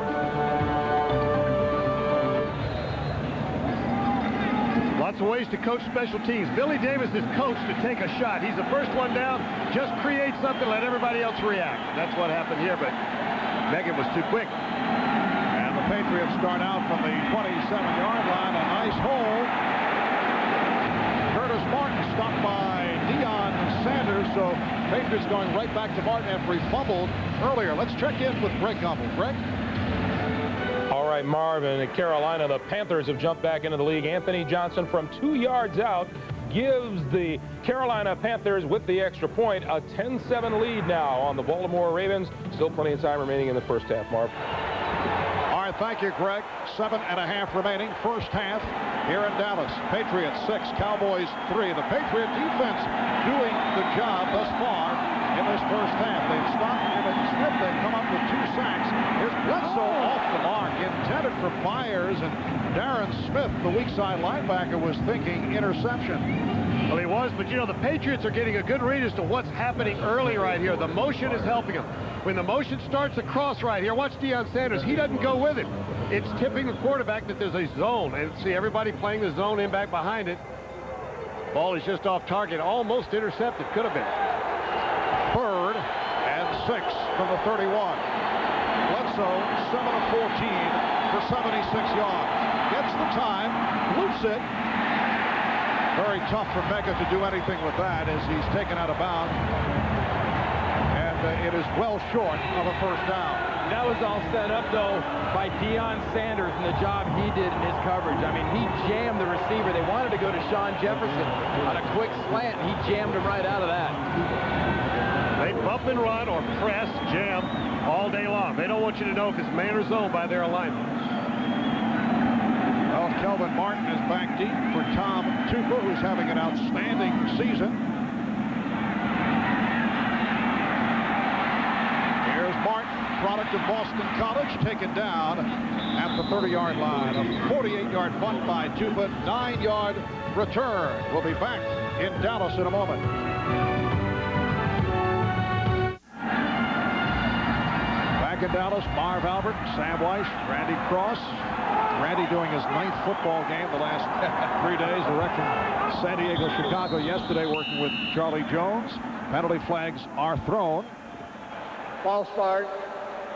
Speaker 3: Lots of ways to coach special teams. Billy Davis is coached to take a shot. He's the first one down. Just create something, let everybody else react. That's what happened here, but Megan was too quick.
Speaker 1: And the Patriots start out from the 27-yard line. A nice hole. Curtis Martin stopped by Deion Sanders. So Patriots going right back to Martin after he fumbled earlier. Let's check in with Greg Gumbel. Greg?
Speaker 7: All right, Marv, in Carolina, the Panthers have jumped back into the league. Anthony Johnson from 2 yards out gives the Carolina Panthers, with the extra point, a 10-7 lead now on the Baltimore Ravens. Still plenty of time remaining in the first half, Marv.
Speaker 1: All right, thank you, Greg. 7.5 remaining, first half here in Dallas. Patriots 6, Cowboys 3. The Patriot defense doing the job thus far in this first half. They've stopped Emmitt Smith. They've come up with 2 sacks. Here's Bledsoe off the mark, intended for Byers, and Darren Smith, the weak side linebacker, was thinking interception.
Speaker 3: Well, he was, but you know, the Patriots are getting a good read as to what's happening early right here. The motion is helping them. When the motion starts across right here, watch Deion Sanders. He doesn't go with it. It's tipping the quarterback that there's a zone. And see everybody playing the zone in back behind it. Ball is just off target, almost intercepted. Could have been.
Speaker 1: 3rd and 6 from the 31. Bledsoe 7 of 14 for 76 yards. Gets the time, loops it. Very tough for Mega to do anything with that as he's taken out of bounds. And it is well short of a first down.
Speaker 4: That was all set up, though, by Deion Sanders and the job he did in his coverage. I mean, he jammed the receiver. They wanted to go to Sean Jefferson on a quick slant, and he jammed him right out of that.
Speaker 3: They bump and run or press, jam all day long. They don't want you to know if it's man or zone by their alignment.
Speaker 1: Well, Kelvin Martin is back deep for Tom Tupa, who's having an outstanding season. Here's Martin, product of Boston College, taken down at the 30-yard line. A 48-yard punt by Tupa, 9-yard return. We'll be back in Dallas in a moment. Back in Dallas, Marv Albert, Sam Wyche, Randy Cross. Randy doing his 9th football game the last 3 days. Direct from San Diego, Chicago yesterday, working with Charlie Jones. Penalty flags are thrown.
Speaker 6: False start,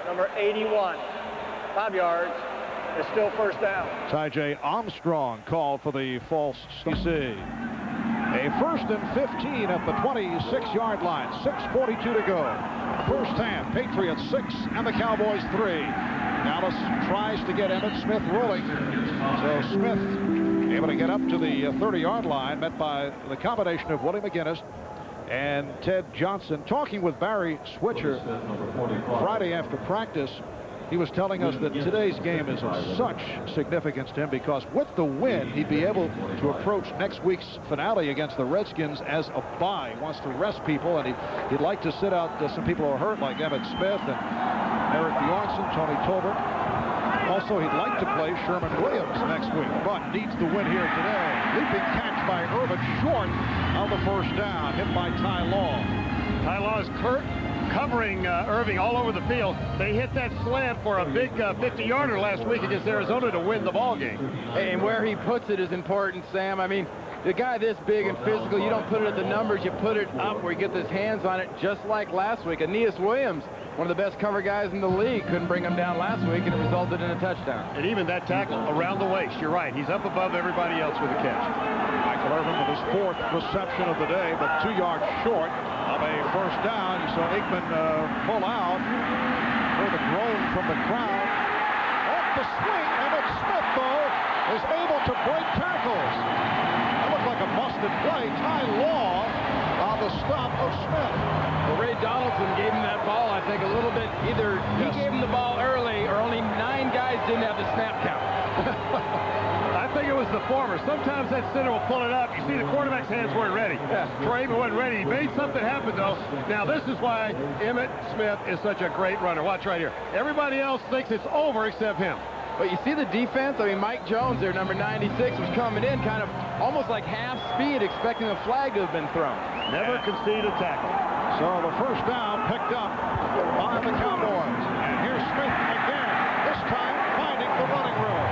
Speaker 6: number 81. 5 yards. It's still first down.
Speaker 1: Ty.J. Armstrong called for the false start. A 1st and 15 at the 26-yard line. 6:42 to go. First half, Patriots 6 and the Cowboys 3. Dallas tries to get Emmitt Smith rolling. So Smith able to get up to the 30-yard line, met by the combination of Willie McGinnis and Ted Johnson. Talking with Barry Switcher Friday after practice, he was telling us that today's game is of such significance to him because with the win, he'd be able to approach next week's finale against the Redskins as a bye. He wants to rest people, and he'd like to sit out some people who are hurt, like Emmitt Smith and Eric Bjornsson, Tony Tolbert. Also, he'd like to play Sherman Williams next week, but needs the win here today. Leaping catch by Irvin, short of the first down, hit by Ty Law.
Speaker 3: Ty Law is covering Irving all over the field. They hit that slant for a big 50-yarder last week against Arizona to win the ball game.
Speaker 4: And where he puts it is important, Sam. I mean, the guy this big and physical, you don't put it at the numbers, you put it up where he gets his hands on it, just like last week. Aeneas Williams, one of the best cover guys in the league, couldn't bring him down last week, and it resulted in a touchdown.
Speaker 3: And even that tackle around the waist, you're right. He's up above everybody else with a catch.
Speaker 1: Michael Irvin with his 4th reception of the day, but 2 yards short of a first down. You saw Aikman pull out. Heard the groan from the crowd. Off the swing, Emmitt Smith, though, is able to break tackles. That looked like a busted play. Ty Law on the stop of Smith.
Speaker 4: Well, Ray Donaldson gave him that ball, I think, a little bit. Either he gave him the ball early or only 9 guys didn't have the snap count.
Speaker 3: I think it was the former. Sometimes that center will pull it up. You see the quarterback's hands weren't ready.
Speaker 4: Yeah.
Speaker 3: Troy Aikman wasn't ready. He made something happen, though. Now, this is why Emmitt Smith is such a great runner. Watch right here. Everybody else thinks it's over except him.
Speaker 4: But you see the defense? I mean, Mike Jones there, number 96, was coming in kind of almost like half speed, expecting a flag to have been thrown.
Speaker 3: Never concede a tackle.
Speaker 1: So the first down picked up by the Cowboys. And here's Smith again, this time finding the running room.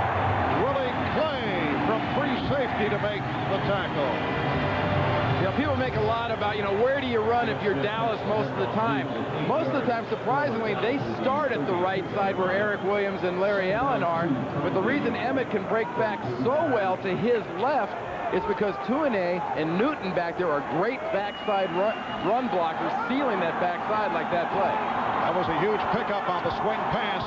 Speaker 1: Willie Clay from free safety to make the tackle.
Speaker 4: You know, people make a lot about, where do you run if you're Dallas most of the time? Most of the time, surprisingly, they start at the right side where Eric Williams and Larry Allen are. But the reason Emmitt can break back so well to his left is because Tuinei and Newton back there are great backside run blockers, sealing that backside like that play.
Speaker 1: That was a huge pickup on the swing pass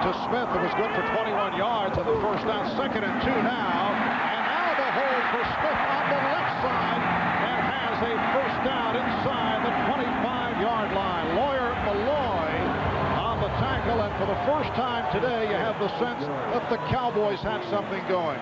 Speaker 1: to Smith. It was good for 21 yards on the first down. 2nd and 2 now. And now the hold for Smith on the left side and has a first down inside the 25-yard line. Lawyer Malloy on the tackle, and for the first time today you have the sense that the Cowboys had something going.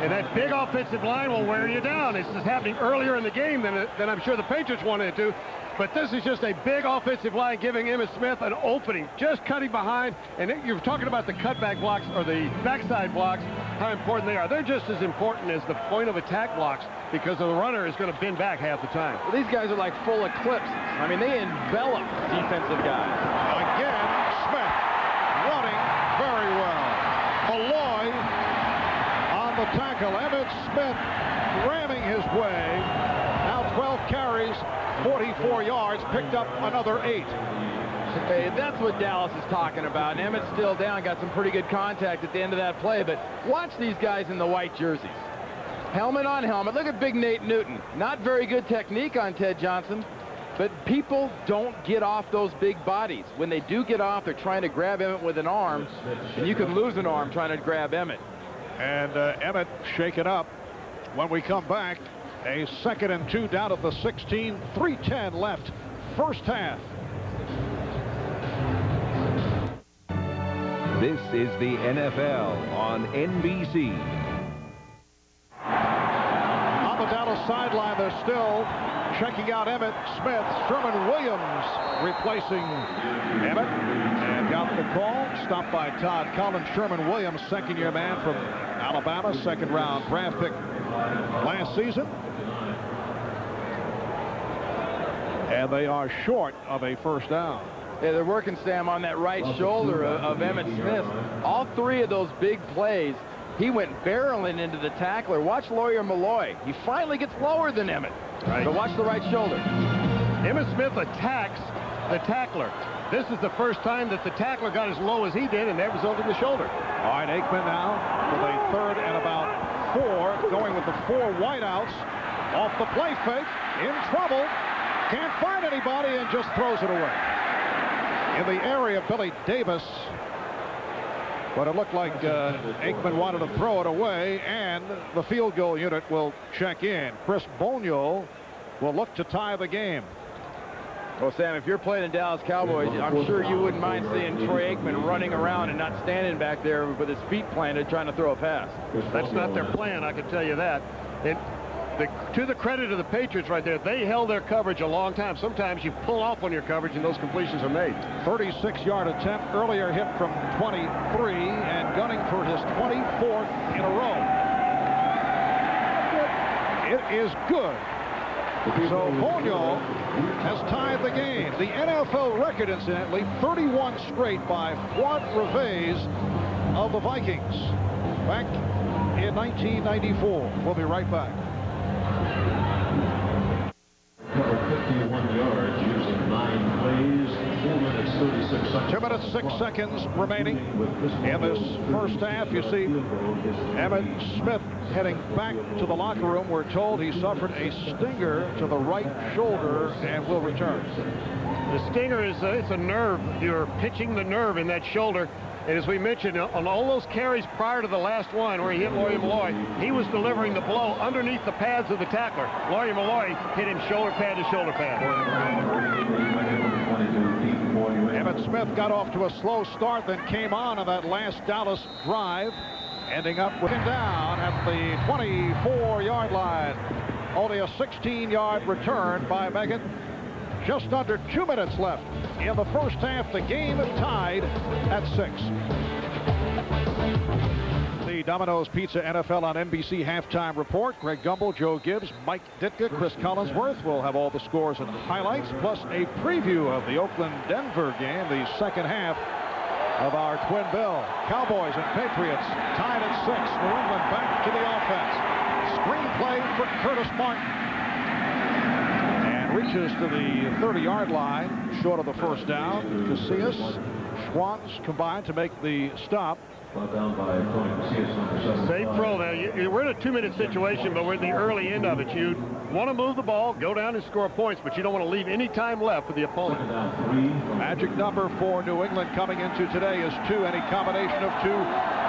Speaker 3: And that big offensive line will wear you down. This is happening earlier in the game than I'm sure the Patriots wanted it to. But this is just a big offensive line giving Emmitt Smith an opening, just cutting behind. And you're talking about the cutback blocks or the backside blocks, how important they are. They're just as important as the point of attack blocks because the runner is going to bend back half the time.
Speaker 4: Well, these guys are like full eclipses. I mean, they envelop defensive guys.
Speaker 1: Again, Smith running very well. Malloy on the tackle. Emmitt Smith ramming his way. Now 12 carries, 44 yards, picked up another 8.
Speaker 4: Hey, that's what Dallas is talking about. And Emmitt's still down, got some pretty good contact at the end of that play. But watch these guys in the white jerseys. Helmet on helmet. Look at big Nate Newton. Not very good technique on Ted Johnson, but people don't get off those big bodies. When they do get off, they're trying to grab Emmitt with an arm, and you can lose an arm trying to grab Emmitt.
Speaker 1: And Emmitt shaken up. When we come back, a 2nd and 2 down at the 16, 3:10 left, first half.
Speaker 5: This is the NFL on NBC.
Speaker 1: On the Dallas sideline, they're still checking out Emmitt Smith. Sherman Williams replacing Emmitt, and got the call. Stopped by Todd Collins. Sherman Williams, second-year man from Alabama, second-round draft pick last season. And they are short of a first down.
Speaker 4: Yeah, they're working, Sam, on that right shoulder of Emmitt Smith. All 3 of those big plays, he went barreling into the tackler. Watch Lawyer Malloy. He finally gets lower than Emmitt. Right. But watch the right shoulder.
Speaker 3: Emmitt Smith attacks the tackler. This is the first time that the tackler got as low as he did, and that resulted in the shoulder.
Speaker 1: All right, Aikman now with a 3rd and about 4, going with the 4 wideouts. Off the play fake, in trouble. Can't find anybody and just throws it away. In the area of Billy Davis. But it looked like Aikman wanted to throw it away, and the field goal unit will check in. Chris Bonio will look to tie the game.
Speaker 4: Well, Sam, if you're playing the Dallas Cowboys, I'm sure you wouldn't mind seeing Troy Aikman running around and not standing back there with his feet planted trying to throw a pass.
Speaker 3: That's not their plan, I can tell you that. To the credit of the Patriots right there, they held their coverage a long time. Sometimes you pull off on your coverage and those completions are made.
Speaker 1: 36-yard attempt, earlier hit from 23, and gunning for his 24th in a row. It is good. So Bonio has tied the game. The NFL record, incidentally, 31 straight by Fuad Reveiz of the Vikings back in 1994. We'll be right back.
Speaker 8: 51 yards using 9 plays, 4 minutes 36 seconds.
Speaker 1: 2 minutes 6 seconds remaining in this first half. You see Emmitt Smith heading back to the locker room. We're told he suffered a stinger to the right shoulder and will return.
Speaker 3: The stinger is it's a nerve. You're pitching the nerve in that shoulder. And as we mentioned, on all those carries prior to the last one where he hit Lawyer Malloy, he was delivering the blow underneath the pads of the tackler. Lawyer Malloy hit him shoulder pad to shoulder pad.
Speaker 1: Emmitt Smith got off to a slow start, then came on that last Dallas drive, ending up with him down at the 24-yard line. Only a 16-yard return by Megan. Just under 2 minutes left in the first half. The game tied at 6. The Domino's Pizza NFL on NBC halftime report. Greg Gumbel, Joe Gibbs, Mike Ditka, Chris Collinsworth will have all the scores and highlights, plus a preview of the Oakland-Denver game, the second half of our twin bill. Cowboys and Patriots tied at 6. New England back to the offense. Screenplay for Curtis Martin. Reaches to the 30-yard line, short of the first down. Casillas, Schwantz combined to make the stop.
Speaker 3: Safe throw. Now, we're in a 2-minute situation, but we're in the early end of it. You want to move the ball, go down and score points, but you don't want to leave any time left for the opponent.
Speaker 1: Magic number for New England coming into today is 2. Any combination of 2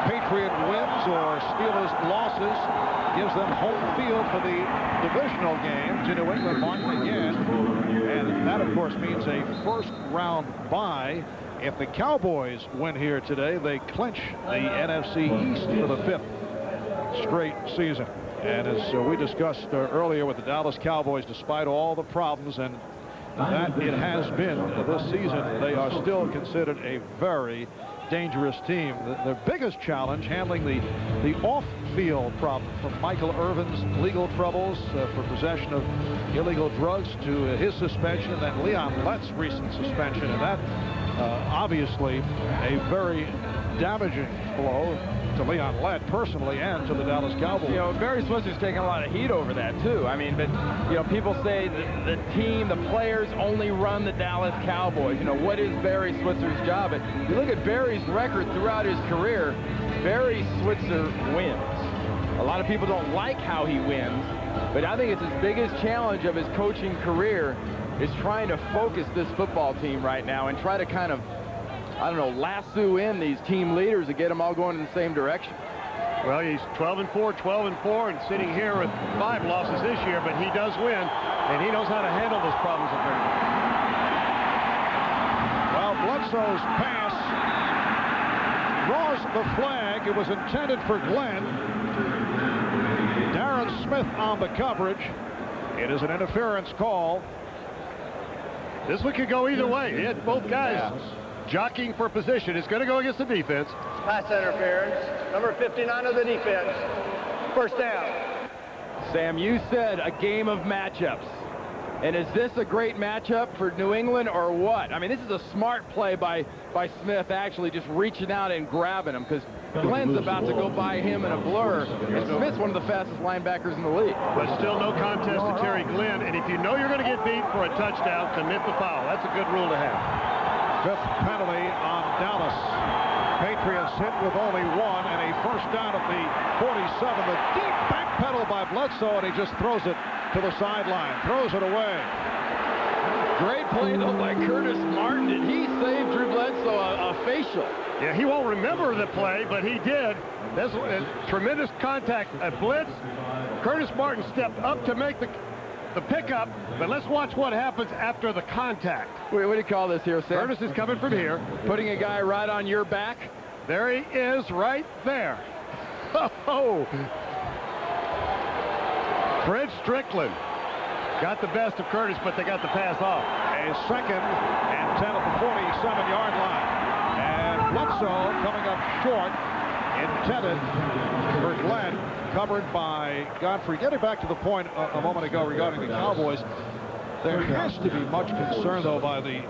Speaker 1: Patriot wins or Steelers losses gives them home field for the divisional game to New England. Martin again, and that of course means a first round bye If the Cowboys win here today, they clinch the NFC East for the 5th straight season. And as we discussed earlier with the Dallas Cowboys, despite all the problems and that it has been this season, they are still considered a very dangerous team. The biggest challenge, handling the off-field problem, from Michael Irvin's legal troubles for possession of illegal drugs to his suspension, and then Leon Lett's recent suspension, and that obviously a very damaging blow to Leon Lett personally and to the Dallas Cowboys.
Speaker 4: You know, Barry Switzer's taking a lot of heat over that too. I mean, but you know, people say the team, the players only run the Dallas Cowboys. You know, what is Barry Switzer's job? But you look at Barry's record throughout his career, Barry Switzer wins. A lot of people don't like how he wins, but I think it's his biggest challenge of his coaching career is trying to focus this football team right now and try to kind of, I don't know, lasso in these team leaders to get them all going in the same direction.
Speaker 3: Well, he's 12-4, 12-4, and sitting here with 5 losses this year, but he does win, and he knows how to handle those problems up there.
Speaker 1: Well, Bledsoe's pass draws the flag. It was intended for Glenn. Darren Smith on the coverage. It is an interference call.
Speaker 3: This one could go either way. He had both guys jockeying for position. It's going to go against the defense.
Speaker 6: Pass interference. Number 59 of the defense. First down.
Speaker 4: Sam, you said a game of matchups. And is this a great matchup for New England or what? I mean, this is a smart play by Smith, actually just reaching out and grabbing him, because Glenn's about to go by him in a blur, and Smith's one of the fastest linebackers in the league.
Speaker 3: But still no contest to Terry Glenn, and if you know you're going to get beat for a touchdown, commit the foul. That's a good rule to have.
Speaker 1: 5th penalty on Dallas. Patriots hit with only 1 and a first down at the 47. The deep back pedal by Bledsoe, and he just throws it to the sideline, throws it away.
Speaker 4: Great play though by Curtis Martin. Did he save Drew Bledsoe a facial?
Speaker 3: Yeah, he won't remember the play, but he did. That's a tremendous contact. A blitz. Curtis Martin stepped up to make the pickup, but let's watch what happens after the contact.
Speaker 4: Wait, what do you call this here, Sam?
Speaker 3: Curtis is coming from here.
Speaker 4: Putting a guy right on your back?
Speaker 3: There he is right there. Oh! Fred Strickland got the best of Curtis, but they got the pass off.
Speaker 1: A 2nd and 10 at the 47-yard line. And Bledsoe coming up short, intended for Glenn, covered by Godfrey. Getting back to the point a moment ago regarding the Cowboys, there has to be much concern, though, by the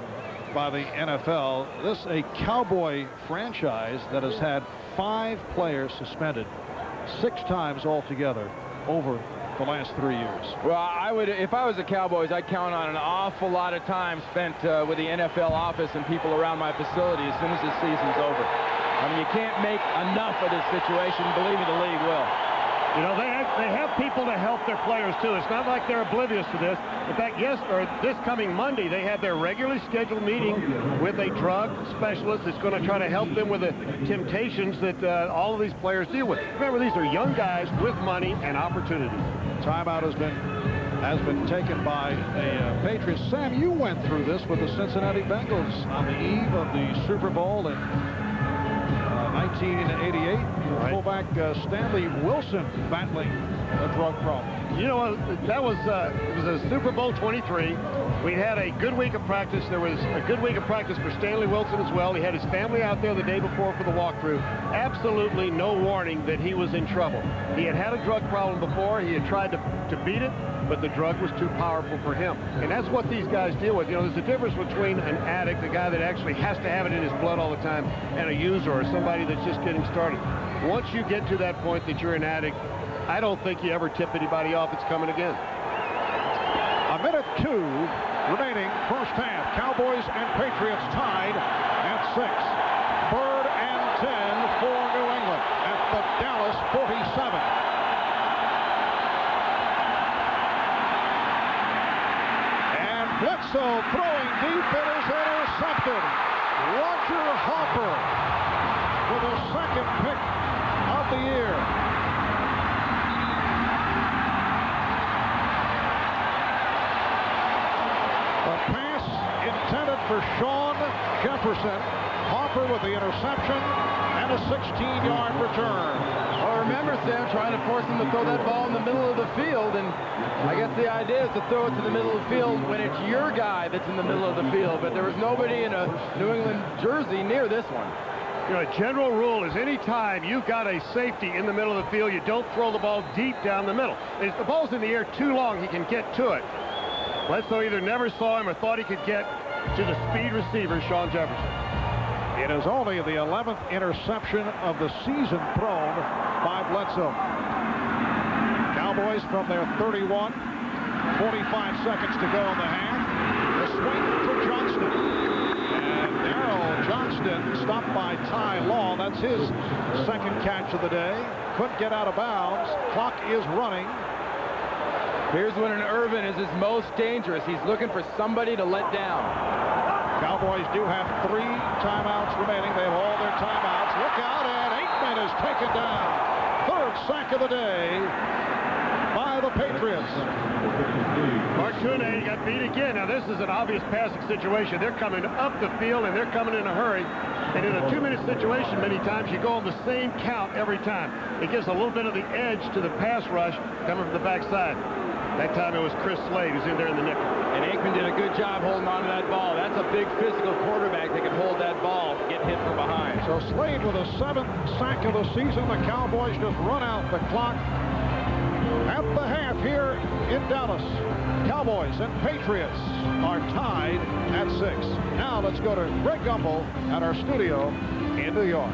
Speaker 1: NFL. This is a Cowboy franchise that has had 5 players suspended 6 times altogether over the last 3 years.
Speaker 4: Well, I would, if I was the Cowboys, I'd count on an awful lot of time spent with the NFL office and people around my facility as soon as this season's over. I mean, you can't make enough of this situation. Believe me, the league will.
Speaker 3: You know, they have people to help their players, too. It's not like they're oblivious to this. In fact, this coming Monday, they have their regularly scheduled meeting with a drug specialist that's going to try to help them with the temptations that all of these players deal with. Remember, these are young guys with money and opportunities.
Speaker 1: Timeout has been taken by the Patriots. Sam, you went through this with the Cincinnati Bengals on the eve of the Super Bowl in 1988. Fullback Stanley Wilson battling a drug problem.
Speaker 3: You know, it was a Super Bowl 23. We had a good week of practice. There was a good week of practice for Stanley Wilson as well. He had his family out there the day before for the walkthrough. Absolutely no warning that he was in trouble. He had a drug problem before. He had tried to beat it, but the drug was too powerful for him. And that's what these guys deal with. You know, there's a difference between an addict, a guy that actually has to have it in his blood all the time, and a user or somebody that's just getting started. Once you get to that point that you're an addict, I don't think you ever tip anybody off. It's coming again.
Speaker 1: A minute 2 remaining, first half. Cowboys and Patriots tied at 6. 3rd and 10 for New England at the Dallas 47. And Bledsoe throwing deep. It is intercepted. Roger Hopper with his 2nd pick of the year. The pass intended for Sean Jefferson. Hopper with the interception and a 16-yard return.
Speaker 4: Well, remember, Sam, trying to force him to throw that ball in the middle of the field, and I guess the idea is to throw it to the middle of the field when it's your guy that's in the middle of the field, but there was nobody in a New England jersey near this one.
Speaker 3: You know, a general rule is any time you've got a safety in the middle of the field, you don't throw the ball deep down the middle. If the ball's in the air too long, he can get to it. Bledsoe either never saw him or thought he could get to the speed receiver, Sean Jefferson.
Speaker 1: It is only the 11th interception of the season thrown by Bledsoe. Cowboys from their 31. 45 seconds to go in the half. The swing for Johnston. And Darrell Johnston stopped by Ty Law. That's his second catch of the day. Couldn't get out of bounds. Clock is running.
Speaker 4: Here's when an Irvin is his most dangerous. He's looking for somebody to let down.
Speaker 1: Cowboys do have 3 timeouts remaining. They have all their timeouts. Look out, and Aikman is taken down. 3rd sack of the day by the Patriots.
Speaker 3: Martune got beat again. Now, this is an obvious passing situation. They're coming up the field, and they're coming in a hurry. And in a 2-minute situation, many times, you go on the same count every time. It gives a little bit of the edge to the pass rush coming from the backside. That time it was Chris Slade who's in there in the nickel.
Speaker 4: And Aikman did a good job holding on to that ball. That's a big physical quarterback that can hold that ball, get hit from behind.
Speaker 1: So Slade with a 7th sack of the season. The Cowboys just run out the clock at the half here in Dallas. Cowboys and Patriots are tied at 6. Now let's go to Greg Gumbel at our studio in New York.